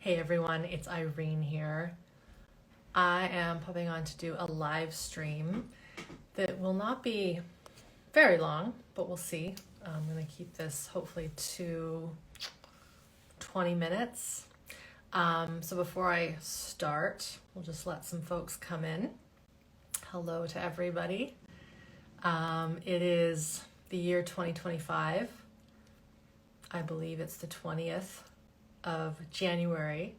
Hey everyone, it's Irene here. I am popping on to do a live stream that will not be very long, but we'll see. I'm going to keep this hopefully to 20 minutes. So before I start, we'll just let some folks come in. Hello to everybody. It is the year 2025. I believe it's the 20th of January.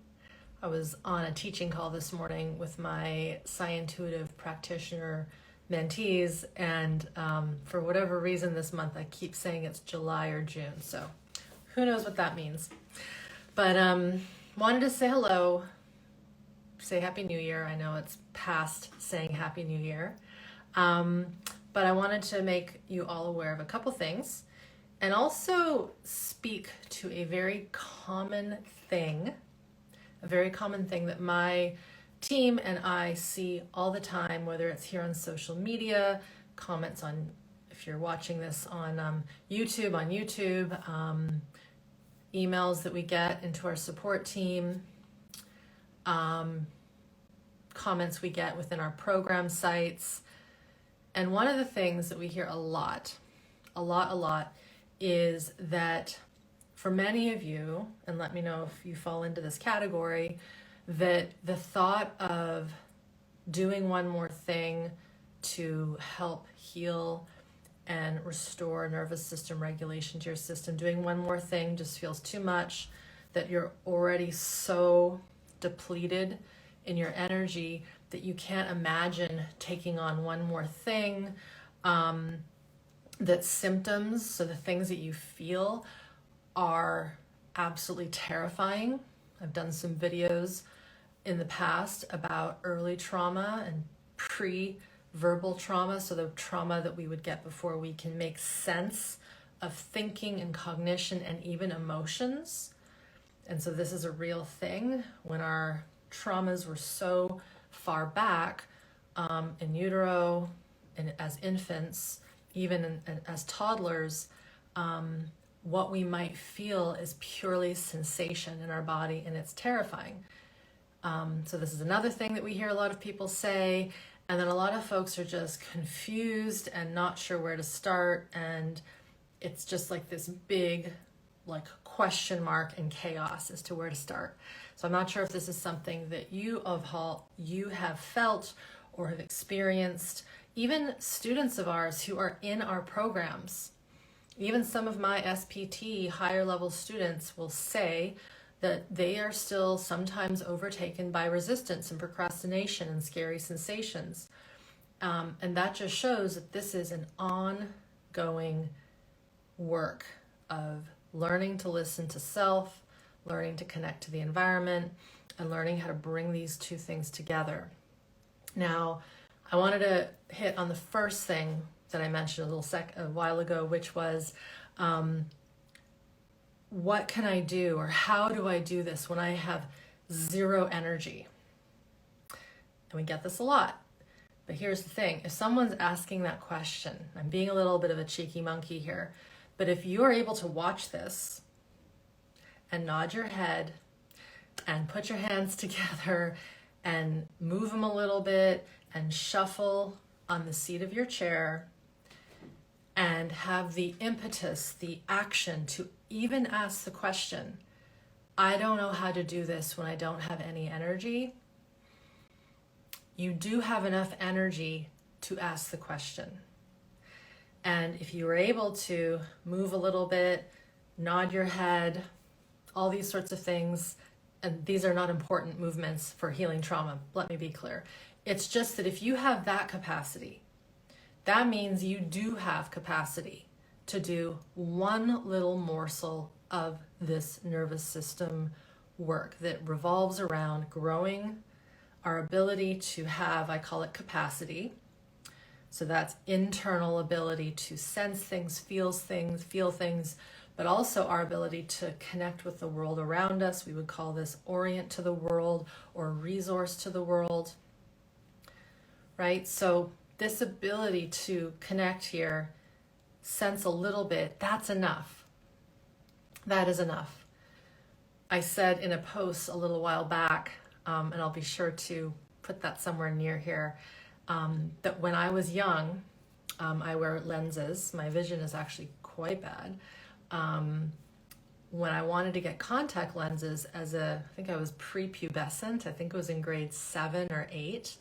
I was on a teaching call this morning with my Sci-Intuitive practitioner mentees, and for whatever reason this month I keep saying it's July or June, so who knows what that means. But wanted to say hello, say Happy New Year. I know it's past saying Happy New Year, but I wanted to make you all aware of a couple things and also speak to a very common thing that my team and I see all the time, whether it's here on social media, comments on, if you're watching this on YouTube, emails that we get into our support team, comments we get within our program sites. And one of the things that we hear a lot, is that for many of you, and let me know if you fall into this category, that the thought of doing one more thing to help heal and restore nervous system regulation to your system, doing one more thing just feels too much, that you're already so depleted in your energy that you can't imagine taking on one more thing. That symptoms, so the things that you feel, are absolutely terrifying. I've done some videos in the past about early trauma and pre-verbal trauma, so the trauma that we would get before we can make sense of thinking and cognition and even emotions. And so this is a real thing. When our traumas were so far back in utero and as infants, even as toddlers, what we might feel is purely sensation in our body, and it's terrifying. So this is another thing that we hear a lot of people say, and then a lot of folks are just confused and not sure where to start, and it's just like this big question mark and chaos as to where to start. So I'm not sure if this is something that you have felt or have experienced. Even students of ours who are in our programs, even some of my SPT higher level students will say that they are still sometimes overtaken by resistance and procrastination and scary sensations. And that just shows that this is an ongoing work of learning to listen to self, learning to connect to the environment, and learning how to bring these two things together. Now, I wanted to hit on the first thing that I mentioned a while ago, which was what can I do, or how do I do this when I have zero energy? And we get this a lot. But here's the thing. If someone's asking that question, I'm being a little bit of a cheeky monkey here, but if you are able to watch this and nod your head and put your hands together and move them a little bit and shuffle on the seat of your chair and have the impetus, the action to even ask the question, I don't know how to do this when I don't have any energy. You do have enough energy to ask the question. And if you were able to move a little bit, nod your head, all these sorts of things, and these are not important movements for healing trauma, let me be clear. It's just that if you have that capacity, that means you do have capacity to do one little morsel of this nervous system work that revolves around growing our ability to have, I call it capacity. So that's internal ability to sense things, feel things, but also our ability to connect with the world around us. We would call this orient to the world or resource to the world. Right? So this ability to connect here, sense a little bit, that's enough. That is enough. I said in a post a little while back, and I'll be sure to put that somewhere near here, that when I was young, I wear lenses. My vision is actually quite bad. When I wanted to get contact lenses I think I was prepubescent, I think it was in grade 7 or 8,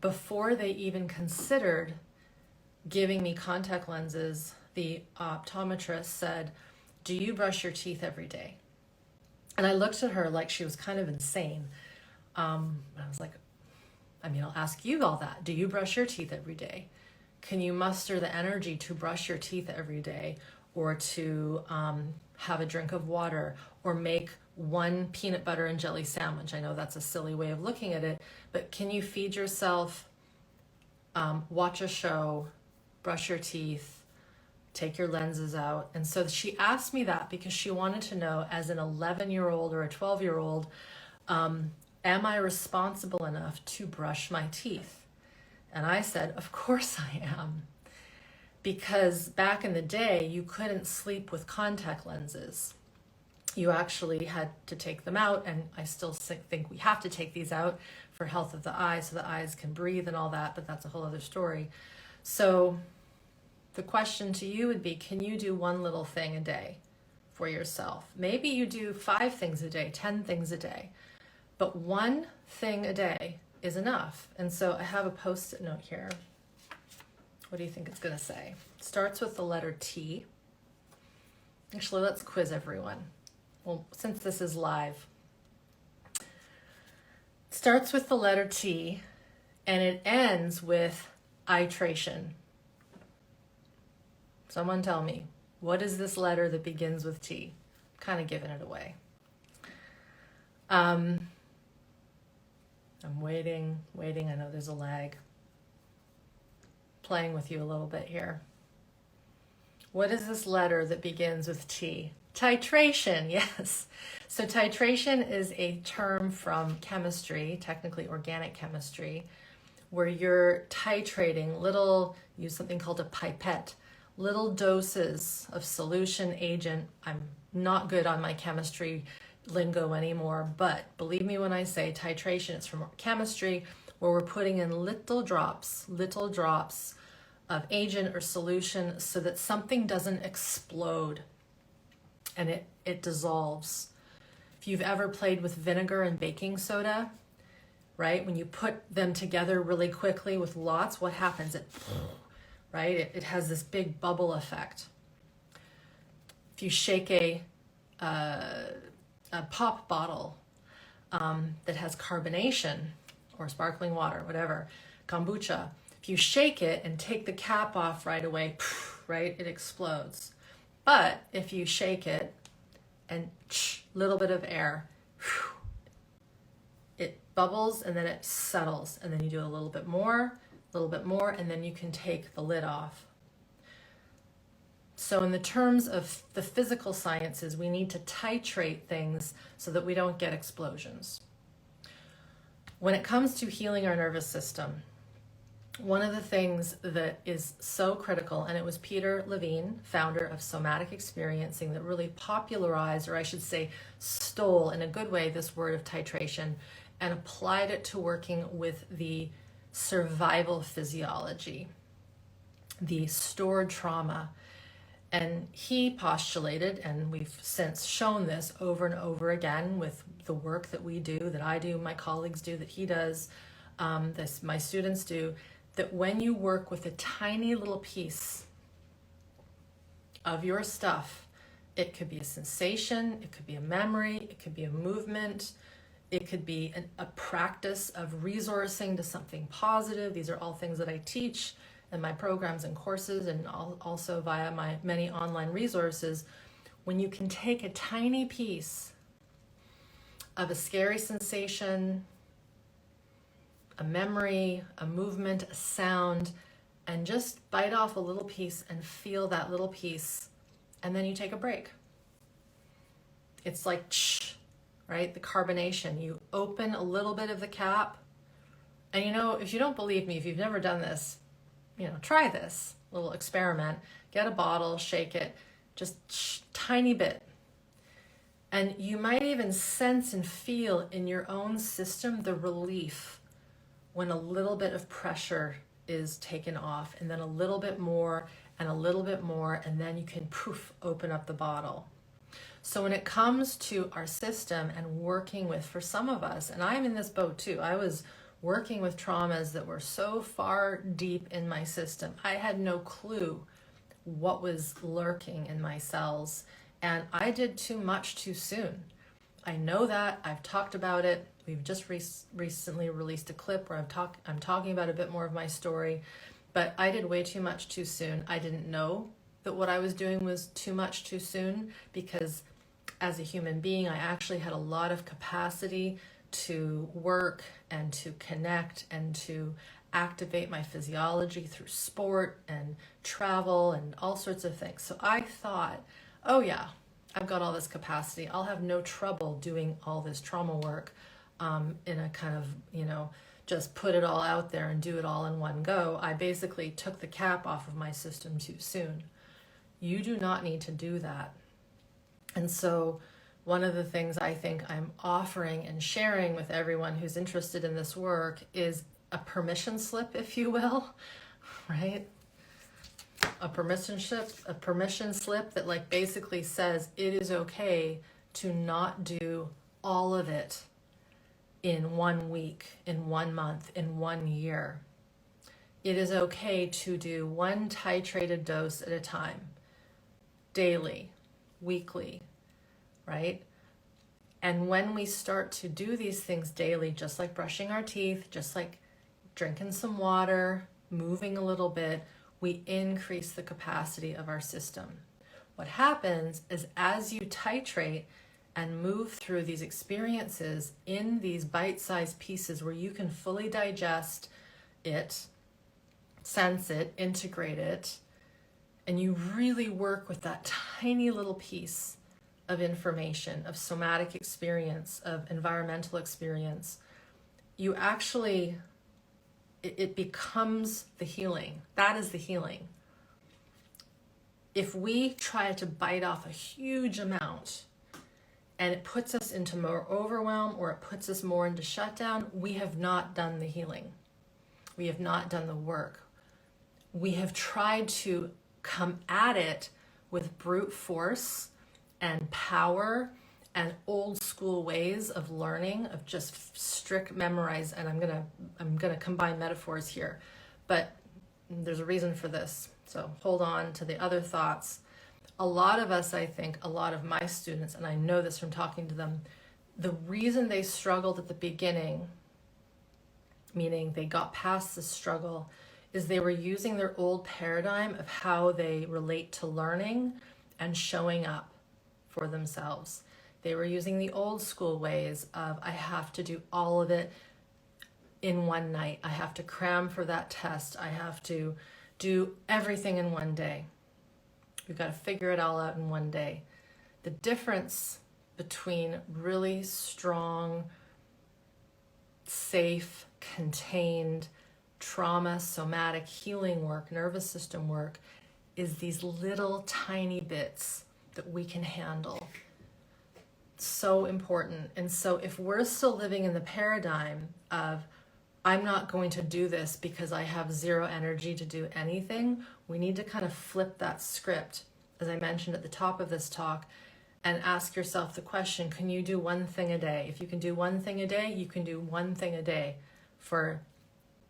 before they even considered giving me contact lenses, the optometrist said, "Do you brush your teeth every day?" And I looked at her like she was kind of insane. I was like, I'll ask you all that. Do you brush your teeth every day? Can you muster the energy to brush your teeth every day, or to have a drink of water, or make one peanut butter and jelly sandwich? I know that's a silly way of looking at it, but can you feed yourself, watch a show, brush your teeth, take your lenses out? And so she asked me that because she wanted to know, as an 11-year-old or a 12-year-old, am I responsible enough to brush my teeth? And I said, of course I am. Because back in the day, you couldn't sleep with contact lenses. You actually had to take them out, and I still think we have to take these out for health of the eye, so the eyes can breathe and all that, but that's a whole other story. So the question to you would be, can you do one little thing a day for yourself? Maybe you do 5 things a day, 10 things a day, but one thing a day is enough. And so I have a post-it note here. What do you think it's going to say? It starts with the letter T. Actually, let's quiz everyone. Well, since this is live. It starts with the letter T, and it ends with titration. Someone tell me, what is this letter that begins with T? I'm kind of giving it away. I'm waiting. I know there's a lag. Playing with you a little bit here. What is this letter that begins with T? Titration, yes. So titration is a term from chemistry, technically organic chemistry, where you're titrating use something called a pipette, little doses of solution agent. I'm not good on my chemistry lingo anymore, but believe me when I say titration, it's from chemistry, where we're putting in little drops of agent or solution so that something doesn't explode and it dissolves. If you've ever played with vinegar and baking soda, right? When you put them together really quickly with lots, what happens? It has this big bubble effect. If you shake a pop bottle that has carbonation or sparkling water, whatever, kombucha, if you shake it and take the cap off right away, right, it explodes. But if you shake it and little bit of air, it bubbles and then it settles, and then you do a little bit more, and then you can take the lid off. So in the terms of the physical sciences, we need to titrate things so that we don't get explosions. When it comes to healing our nervous system, one of the things that is so critical, and it was Peter Levine, founder of Somatic Experiencing, that really popularized, or I should say stole in a good way, this word of titration and applied it to working with the survival physiology, the stored trauma. And he postulated, and we've since shown this over and over again with the work that we do, that I do, my colleagues do, that he does, my students do, that when you work with a tiny little piece of your stuff, it could be a sensation, it could be a memory, it could be a movement, it could be a practice of resourcing to something positive. These are all things that I teach in my programs and courses, and also via my many online resources. When you can take a tiny piece of a scary sensation, a memory, a movement, a sound, and just bite off a little piece and feel that little piece, and then you take a break. It's like, right? The carbonation. You open a little bit of the cap, and if you don't believe me, if you've never done this, try this little experiment. Get a bottle, shake it, just tiny bit. And you might even sense and feel in your own system the relief when a little bit of pressure is taken off, and then a little bit more and a little bit more, and then you can poof, open up the bottle. So when it comes to our system and working with, for some of us, and I'm in this boat too, I was working with traumas that were so far deep in my system. I had no clue what was lurking in my cells, and I did too much too soon. I know that. I've talked about it. We've just recently released a clip where I'm talking about a bit more of my story, but I did way too much too soon. I didn't know that what I was doing was too much too soon, because as a human being, I actually had a lot of capacity to work and to connect and to activate my physiology through sport and travel and all sorts of things. So I thought, oh yeah, I've got all this capacity. I'll have no trouble doing all this trauma work in a kind of, just put it all out there and do it all in one go. I basically took the cap off of my system too soon. You do not need to do that. And so one of the things I think I'm offering and sharing with everyone who's interested in this work is a permission slip, if you will, right? A permission slip that like basically says it is okay to not do all of it in 1 week, in 1 month, in 1 year. It is okay to do one titrated dose at a time, daily, weekly, right? And when we start to do these things daily, just like brushing our teeth, just like drinking some water, moving a little bit, we increase the capacity of our system. What happens is as you titrate and move through these experiences in these bite-sized pieces where you can fully digest it, sense it, integrate it, and you really work with that tiny little piece of information, of somatic experience, of environmental experience, you actually, it becomes the healing. That is the healing. If we try to bite off a huge amount and it puts us into more overwhelm or it puts us more into shutdown, we have not done the healing. We have not done the work. We have tried to come at it with brute force and power and old school ways of learning, of just strict memorize. And I'm gonna combine metaphors here, but there's a reason for this. So hold on to the other thoughts. A lot of us, I think, a lot of my students, and I know this from talking to them, the reason they struggled at the beginning, meaning they got past the struggle, is they were using their old paradigm of how they relate to learning and showing up for themselves. They were using the old school ways of, I have to do all of it in one night. I have to cram for that test. I have to do everything in one day. We've got to figure it all out in one day. The difference between really strong, safe, contained, trauma, somatic healing work, nervous system work, is these little tiny bits that we can handle. So important. And so if we're still living in the paradigm of, I'm not going to do this because I have zero energy to do anything, we need to kind of flip that script, as I mentioned at the top of this talk, and ask yourself the question, can you do one thing a day? If you can do one thing a day, you can do one thing a day for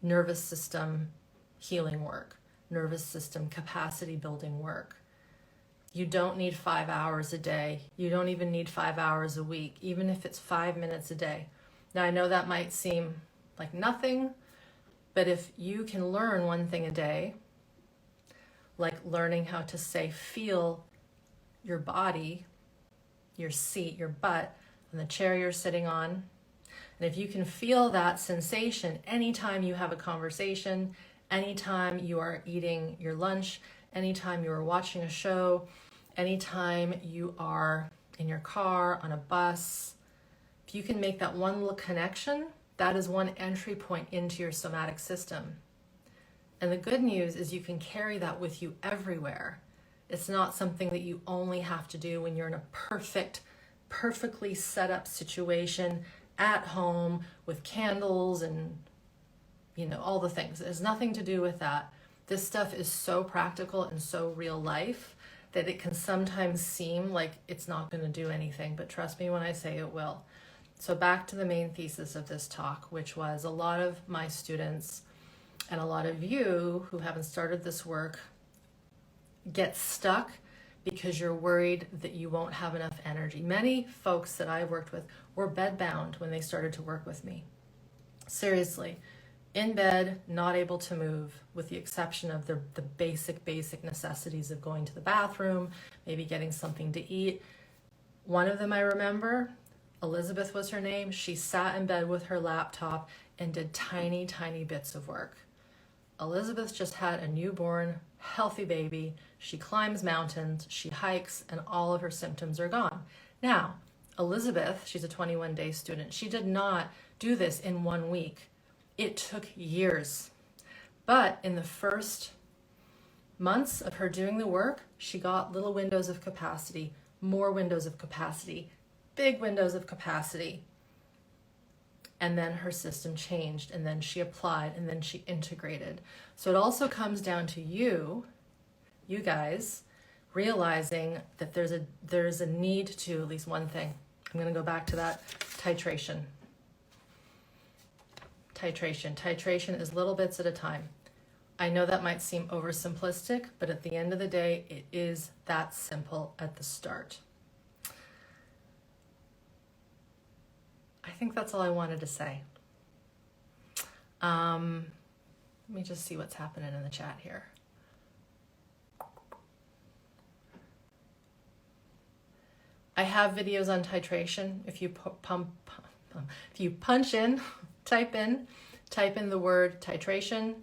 nervous system healing work, nervous system capacity building work. You don't need 5 hours a day. You don't even need 5 hours a week, even if it's 5 minutes a day. Now, I know that might seem like nothing, but if you can learn one thing a day, like learning how to say, feel your body, your seat, your butt, and the chair you're sitting on, and if you can feel that sensation anytime you have a conversation, anytime you are eating your lunch, anytime you are watching a show, anytime you are in your car, on a bus, if you can make that one little connection, that is one entry point into your somatic system. And the good news is you can carry that with you everywhere. It's not something that you only have to do when you're in a perfect perfectly set up situation at home with candles and, you know, all the things. It has nothing to do with that. This stuff is so practical and so real life that it can sometimes seem like it's not going to do anything, but trust me when I say it will. So back to the main thesis of this talk, which was a lot of my students and a lot of you who haven't started this work get stuck because you're worried that you won't have enough energy. Many folks that I worked with were bedbound when they started to work with me. Seriously, in bed, not able to move, with the exception of the basic necessities of going to the bathroom, maybe getting something to eat. One of them I remember, Elisabeth was her name. She sat in bed with her laptop and did tiny bits of work. Elisabeth just had a newborn, healthy baby. She climbs mountains, she hikes, and all of her symptoms are gone. Now, Elisabeth, she's a 21-day student. She did not do this in 1 week. It took years. But in the first months of her doing the work, she got little windows of capacity, more windows of capacity, big windows of capacity. And then her system changed, and then she applied, and then she integrated. So it also comes down to you guys, realizing that there's a need to, at least one thing. I'm going to go back to that titration. Titration is little bits at a time. I know that might seem oversimplistic, but at the end of the day, it is that simple at the start. I think that's all I wanted to say. Let me just see what's happening in the chat here. I have videos on titration. If you punch in, type in the word titration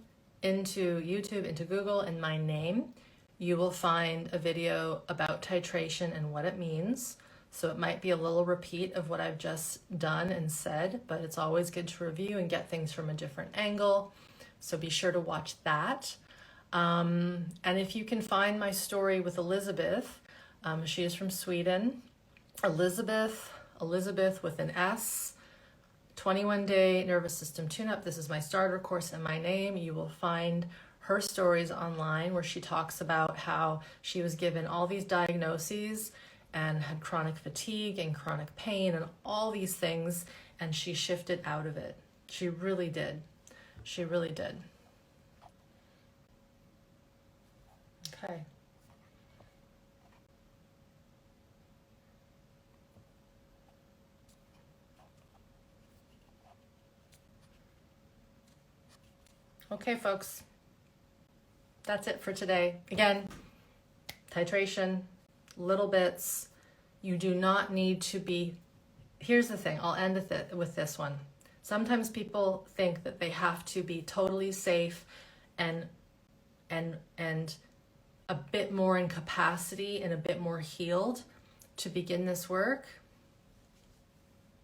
into YouTube, into Google, and my name, you will find a video about titration and what it means. So it might be a little repeat of what I've just done and said, but it's always good to review and get things from a different angle. So be sure to watch that. And if you can find my story with Elisabeth, she is from Sweden. Elisabeth with an S, 21-day nervous system tune-up. This is my starter course and my name. You will find her stories online where she talks about how she was given all these diagnoses and had chronic fatigue and chronic pain and all these things, and she shifted out of it. She really did. She really did. Okay. Okay, folks. That's it for today. Again, titration, little bits. You do not need to be, here's the thing, I'll end with this one. Sometimes people think that they have to be totally safe and a bit more in capacity and a bit more healed to begin this work.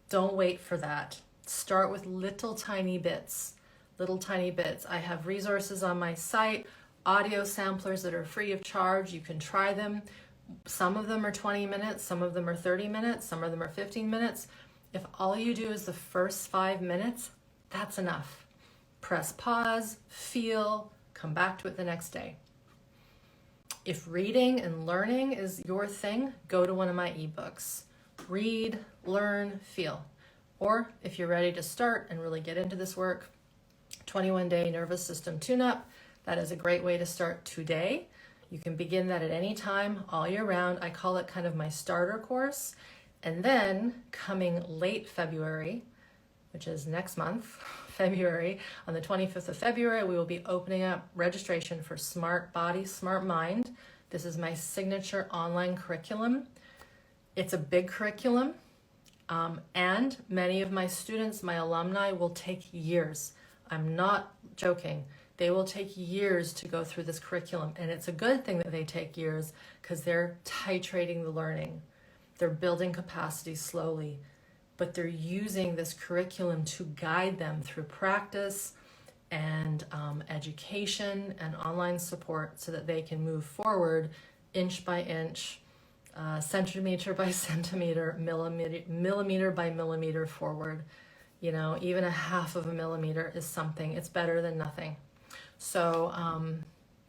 Don't wait for that. Start with little tiny bits. I have resources on my site, audio samplers that are free of charge. You can try them. Some of them are 20 minutes, some of them are 30 minutes, some of them are 15 minutes. If all you do is the first 5 minutes, that's enough. Press pause, feel, come back to it the next day. If reading and learning is your thing, go to one of my ebooks. Read, learn, feel. Or if you're ready to start and really get into this work, 21-day nervous system tune-up. That is a great way to start today. You can begin that at any time, all year round. I call it kind of my starter course. And then coming late February, which is next month, February, on the 25th of February, we will be opening up registration for SmartBody, Smart Mind. This is my signature online curriculum. It's a big curriculum, and many of my students, my alumni, will take years. I'm not joking. They will take years to go through this curriculum, and it's a good thing that they take years because they're titrating the learning. They're building capacity slowly, but they're using this curriculum to guide them through practice and education and online support so that they can move forward inch by inch, centimeter by centimeter, millimeter by millimeter forward. You know, even a half of a millimeter is something. It's better than nothing. So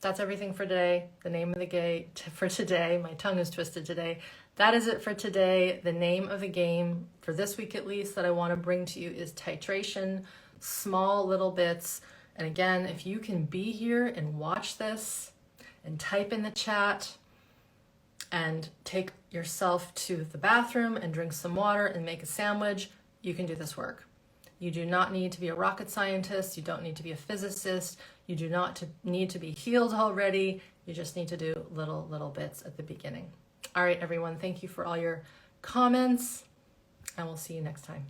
that's everything for today. The name of the game for today, my tongue is twisted today. That is it for today. The name of the game for this week at least that I want to bring to you is titration, small little bits. And again, if you can be here and watch this and type in the chat and take yourself to the bathroom and drink some water and make a sandwich, you can do this work. You do not need to be a rocket scientist. You don't need to be a physicist. You do not need to be healed already. You just need to do little bits at the beginning. All right, everyone, thank you for all your comments, and we'll see you next time.